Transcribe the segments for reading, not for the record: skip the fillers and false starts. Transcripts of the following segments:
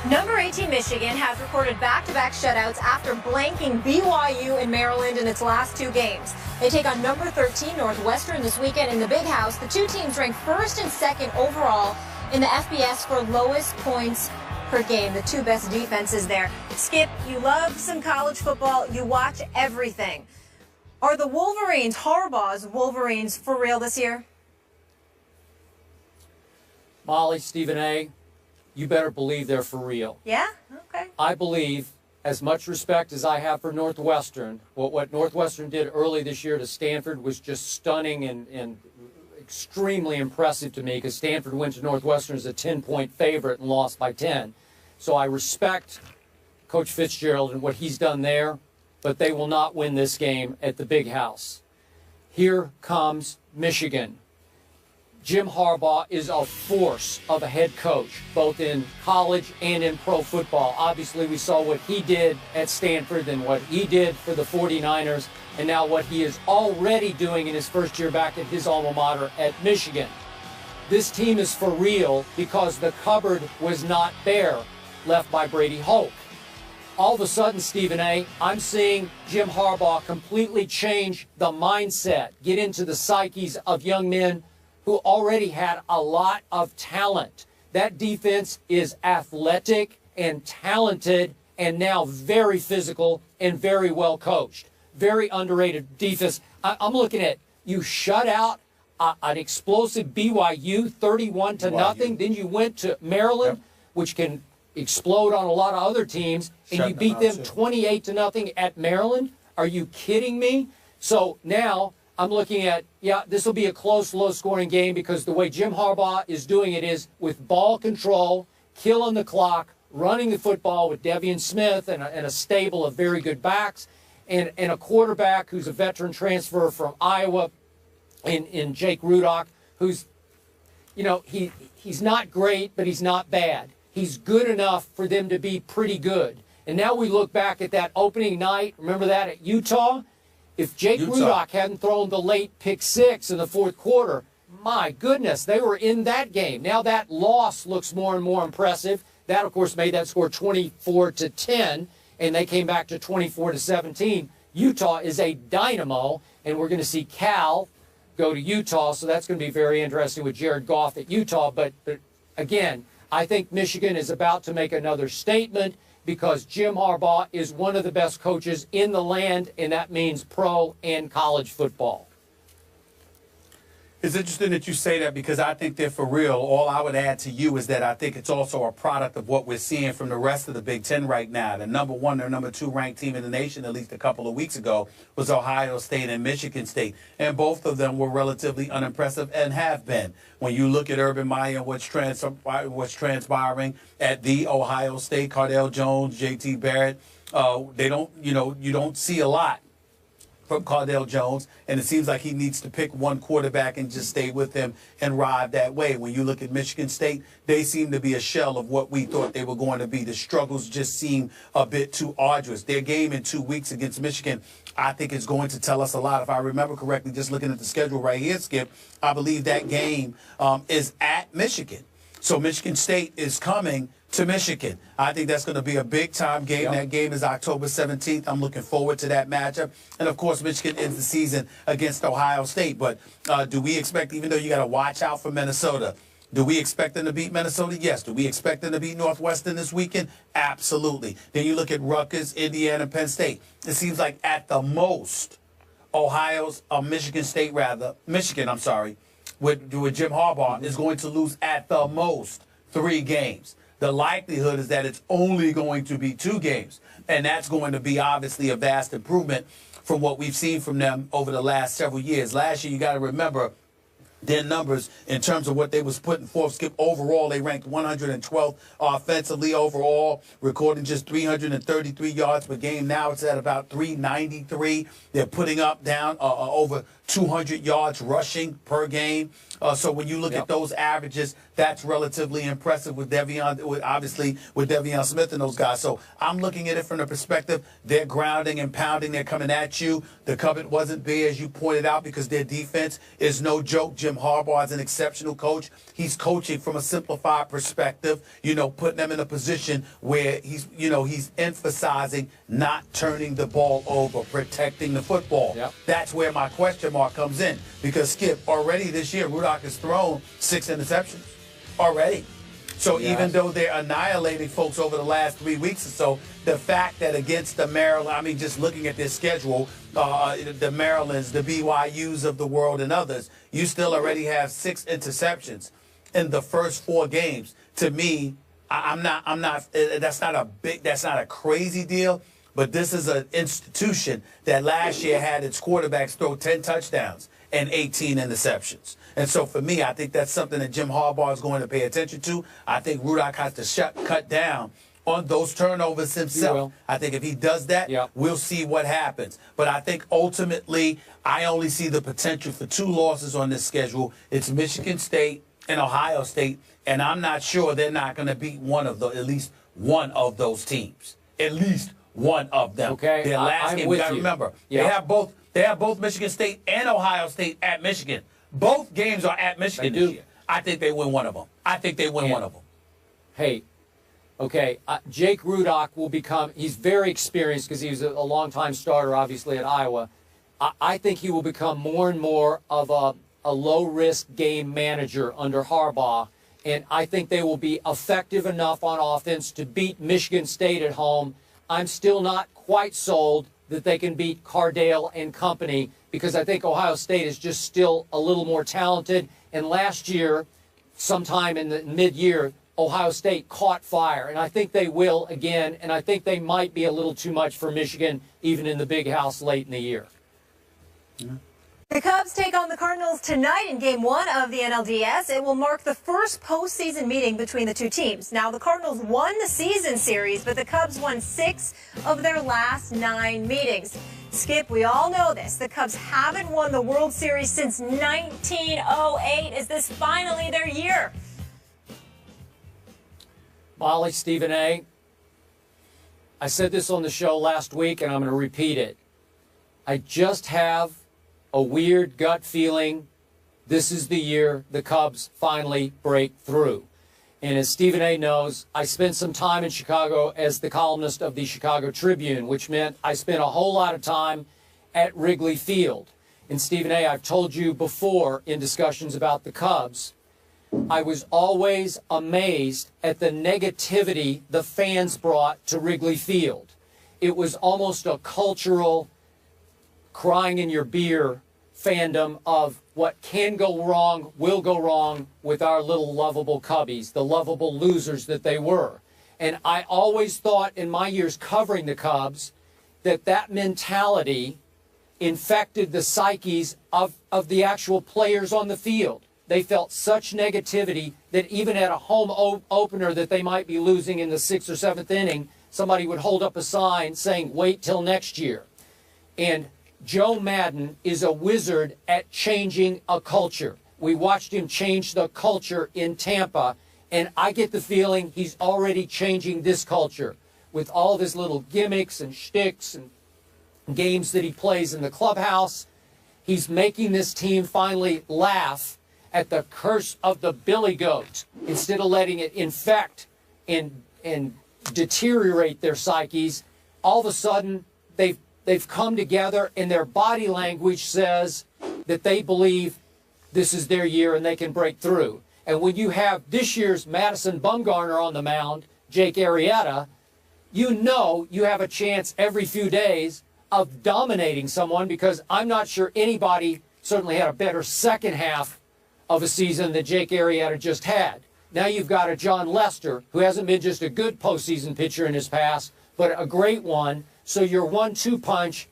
Number 18 Michigan has recorded back-to-back shutouts after blanking BYU and Maryland in its last two games. They take on number 13 Northwestern this weekend in the Big House. The two teams ranked first and second overall in the FBS for lowest points per game, the two best defenses there. Skip, you love some college football. You watch everything. Are the Wolverines, Harbaugh's Wolverines, for real this year? Molly, Stephen A., you better believe they're for real. Yeah? Okay. I believe, as much respect as I have for Northwestern, what Northwestern did early this year to Stanford was just stunning and extremely impressive to me, because Stanford went to Northwestern as a 10-point favorite and lost by 10. So I respect Coach Fitzgerald and what he's done there, but they will not win this game at the Big House. Here comes Michigan. Jim Harbaugh is a force of a head coach, both in college and in pro football. Obviously, we saw what he did at Stanford and what he did for the 49ers, and now what he is already doing in his first year back at his alma mater at Michigan. This team is for real because the cupboard was not bare, left by Brady Hoke. All of a sudden, Stephen A., I'm seeing Jim Harbaugh completely change the mindset, get into the psyches of young men who already had a lot of talent. That defense is athletic and talented and now very physical and very well coached. Very underrated defense. I'm looking at you shut out an explosive BYU 31-0. Then you went to Maryland, which can explode on a lot of other teams, and you beat them 28-0 at Maryland. Are you kidding me? So now I'm looking at, yeah, this will be a close, low-scoring game because the way Jim Harbaugh is doing it is with ball control, killing the clock, running the football with Devian Smith and a stable of very good backs, and a quarterback who's a veteran transfer from Iowa in Jake Rudock, who's, you know, he's not great, but he's not bad. He's good enough for them to be pretty good. And now we look back at that opening night, remember that at Utah? If Jake Rudock hadn't thrown the late pick six in the fourth quarter, my goodness, they were in that game. Now that loss looks more and more impressive. That, of course, made that score 24-10, and they came back to 24-17. Utah is a dynamo, and we're going to see Cal go to Utah, so that's going to be very interesting with Jared Goff at Utah. But again, I think Michigan is about to make another statement, because Jim Harbaugh is one of the best coaches in the land, and that means pro and college football. It's interesting that you say that, because I think they're for real. All I would add to you is that I think it's also a product of what we're seeing from the rest of the Big Ten right now. The number one or number two ranked team in the nation, at least a couple of weeks ago, was Ohio State and Michigan State. And both of them were relatively unimpressive and have been. When you look at Urban Meyer and what's transpiring at the Ohio State, Cardale Jones, J.T. Barrett, you don't see a lot from Cardale Jones, and it seems like he needs to pick one quarterback and just stay with him and ride that way. When you look at Michigan State, they seem to be a shell of what we thought they were going to be. The struggles just seem a bit too arduous. Their game in 2 weeks against Michigan, I think, is going to tell us a lot. If I remember correctly, just looking at the schedule right here, Skip, I believe that game is at Michigan. So Michigan State is coming to Michigan. I think that's going to be a big-time game. Yep. That game is October 17th. I'm looking forward to that matchup. And, of course, Michigan ends the season against Ohio State. But do we expect, even though you got to watch out for Minnesota, do we expect them to beat Minnesota? Yes. Do we expect them to beat Northwestern this weekend? Absolutely. Then you look at Rutgers, Indiana, and Penn State. It seems like at the most, Michigan, with Jim Harbaugh is going to lose at the most 3 games. The likelihood is that it's only going to be 2 games, and that's going to be obviously a vast improvement from what we've seen from them over the last several years. Last year, you got to remember their numbers in terms of what they was putting forth. Skip, overall, they ranked 112th offensively overall, recording just 333 yards per game. Now it's at about 393. They're putting up over 200 yards rushing per game. So when you look at those averages, that's relatively impressive with obviously with Devion Smith and those guys. So I'm looking at it from the perspective, they're grounding and pounding, they're coming at you. The cover wasn't there, as you pointed out, because their defense is no joke. Jim Harbaugh is an exceptional coach. He's coaching from a simplified perspective, putting them in a position where he's emphasizing not turning the ball over, protecting the football. That's where my question mark comes in, because Skip, already this year, Rudock has thrown 6 interceptions already. So even though they're annihilating folks over the last 3 weeks or so, the fact that against the Maryland, just looking at their schedule, the Marylands, the BYUs of the world and others, you still already have 6 interceptions in the first 4 games. To me, that's not a crazy deal, but this is an institution that last year had its quarterbacks throw 10 touchdowns and 18 interceptions. And so for me, I think that's something that Jim Harbaugh is going to pay attention to. I think Rudock has to cut down on those turnovers himself. I think if he does that, we'll see what happens. But I think ultimately, I only see the potential for 2 losses on this schedule. It's Michigan State and Ohio State, and I'm not sure they're not going to beat at least one of those teams. At least one of them. Okay, their last game, you got to remember, they have both Michigan State and Ohio State at Michigan. Both games are at Michigan this year. I think they win one of them. Hey, okay, Jake Rudock will become, he's very experienced because he was a longtime starter, obviously, at Iowa. I think he will become more and more of a low-risk game manager under Harbaugh, and I think they will be effective enough on offense to beat Michigan State at home. I'm still not quite sold that they can beat Cardale and company, because I think Ohio State is just still a little more talented. And last year, sometime in the mid-year, Ohio State caught fire, and I think they will again, and I think they might be a little too much for Michigan, even in the big house late in the year. The Cubs take on the Cardinals tonight in Game 1 of the NLDS. It will mark the first postseason meeting between the two teams. Now, the Cardinals won the season series, but the Cubs won 6 of their last 9 meetings. Skip, we all know this. The Cubs haven't won the World Series since 1908. Is this finally their year? Molly, Stephen A., I said this on the show last week, and I'm going to repeat it. I just have a weird gut feeling this is the year the Cubs finally break through. And as Stephen A. knows, I spent some time in Chicago as the columnist of the Chicago Tribune, which meant I spent a whole lot of time at Wrigley Field. And Stephen A., I've told you before in discussions about the Cubs, I was always amazed at the negativity the fans brought to Wrigley Field. It was almost a cultural crying in your beer fandom of what can go wrong, will go wrong with our little lovable Cubbies, the lovable losers that they were. And I always thought in my years covering the Cubs that mentality infected the psyches of the actual players on the field. They felt such negativity that even at a home opener that they might be losing in the 6th or 7th inning, somebody would hold up a sign saying, wait till next year. And Joe Madden is a wizard at changing a culture. We watched him change the culture in Tampa, and I get the feeling he's already changing this culture with all of his little gimmicks and shticks and games that he plays in the clubhouse. He's making this team finally laugh at the curse of the billy goat instead of letting it infect and deteriorate their psyches. All of a sudden, they've come together, and their body language says that they believe this is their year and they can break through. And when you have this year's Madison Bumgarner on the mound, Jake Arrieta, you know you have a chance every few days of dominating someone, because I'm not sure anybody certainly had a better second half of a season that Jake Arrieta just had. Now you've got a John Lester, who hasn't been just a good postseason pitcher in his past, but a great one. So your 1-2 punch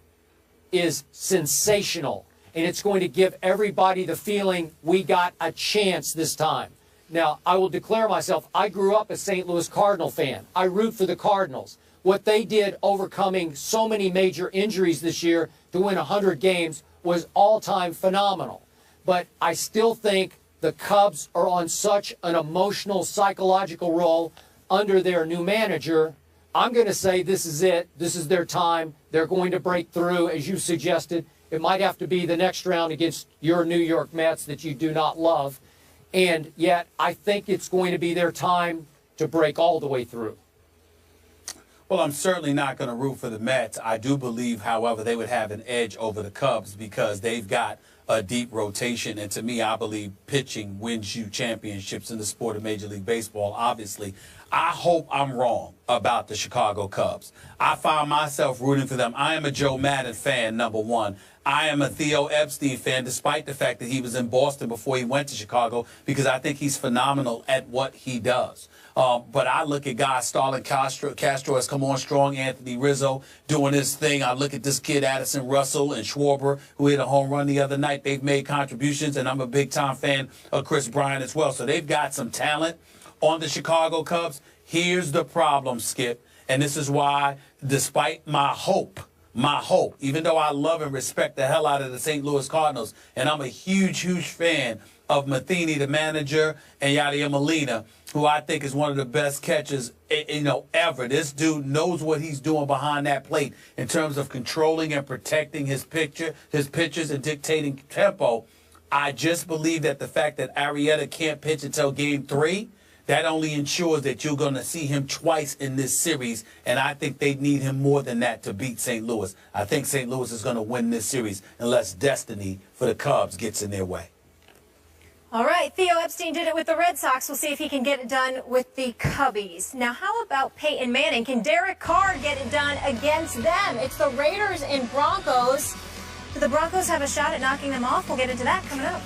is sensational, and it's going to give everybody the feeling we got a chance this time. Now, I will declare myself, I grew up a St. Louis Cardinal fan. I root for the Cardinals. What they did overcoming so many major injuries this year to win 100 games was all-time phenomenal. But I still think the Cubs are on such an emotional, psychological roll under their new manager. I'm going to say this is it. This is their time. They're going to break through, as you suggested. It might have to be the next round against your New York Mets that you do not love. And yet, I think it's going to be their time to break all the way through. Well, I'm certainly not going to root for the Mets. I do believe, however, they would have an edge over the Cubs because they've got a deep rotation. And to me, I believe pitching wins you championships in the sport of Major League Baseball, obviously. I hope I'm wrong about the Chicago Cubs. I find myself rooting for them. I am a Joe Madden fan, number one. I am a Theo Epstein fan, despite the fact that he was in Boston before he went to Chicago, because I think he's phenomenal at what he does. But I look at guys, Starlin Castro has come on strong, Anthony Rizzo doing his thing. I look at this kid, Addison Russell and Schwarber, who hit a home run the other night. They've made contributions, and I'm a big-time fan of Chris Bryant as well. So they've got some talent on the Chicago Cubs. Here's the problem, Skip, and this is why, despite my hope, even though I love and respect the hell out of the St. Louis Cardinals, and I'm a huge fan of Matheny, the manager, and Yadier Molina, who I think is one of the best catchers, ever. This dude knows what he's doing behind that plate in terms of controlling and protecting his pitches and dictating tempo. I just believe that the fact that Arrieta can't pitch until Game 3, that only ensures that you're going to see him twice in this series, and I think they need him more than that to beat St. Louis. I think St. Louis is going to win this series unless destiny for the Cubs gets in their way. All right, Theo Epstein did it with the Red Sox. We'll see if he can get it done with the Cubbies. Now, how about Peyton Manning? Can Derek Carr get it done against them? It's the Raiders and Broncos. Do the Broncos have a shot at knocking them off? We'll get into that coming up.